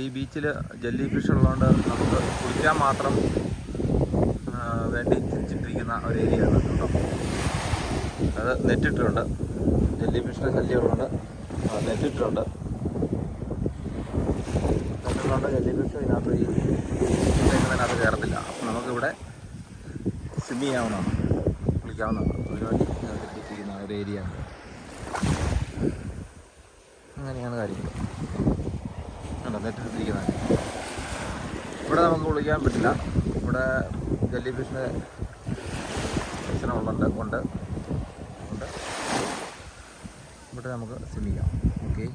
ഈ ബീച്ചിൽ jelly fish ഉള്ളതുകൊണ്ട് നമുക്ക് കുളിക്കാൻ മാത്രം വേണ്ടി തിരിച്ചിട്ടിരിക്കുന്ന ഒരു ഏരിയ ആണ് കേട്ടോ. അത് നെറ്റിട്ടുണ്ട്, ജെല്ലി ഫിഷിൻ്റെ ശല്യമുള്ളതുകൊണ്ട് നെറ്റിട്ടുണ്ട്. നെറ്റുള്ളതുകൊണ്ട് ജെല്ലി ഫിഷ് ഇതിനകത്ത് ഇതിനകത്ത് കയറത്തില്ല. അപ്പം നമുക്കിവിടെ സ്വിം ചെയ്യാവുന്നതാണ്, കുളിക്കാവുന്നതാണ്. അതിനുവേണ്ടി തിരിച്ചിരിക്കുന്ന ഒരു ഏരിയ ആണ്. അങ്ങനെയാണ് കാര്യങ്ങൾ. നെറ്റിട്ടിരിക്കുന്നത് ഇവിടെ നമുക്ക് കുളിക്കാൻ പറ്റില്ല. ഇവിടെ ജെല്ലി ഫിഷിൻ്റെ പ്രശ്നമുള്ളുണ്ട് കൊണ്ട് ഇവിടെ നമുക്ക് സ്വിം ചെയ്യാം. ഓക്കെ.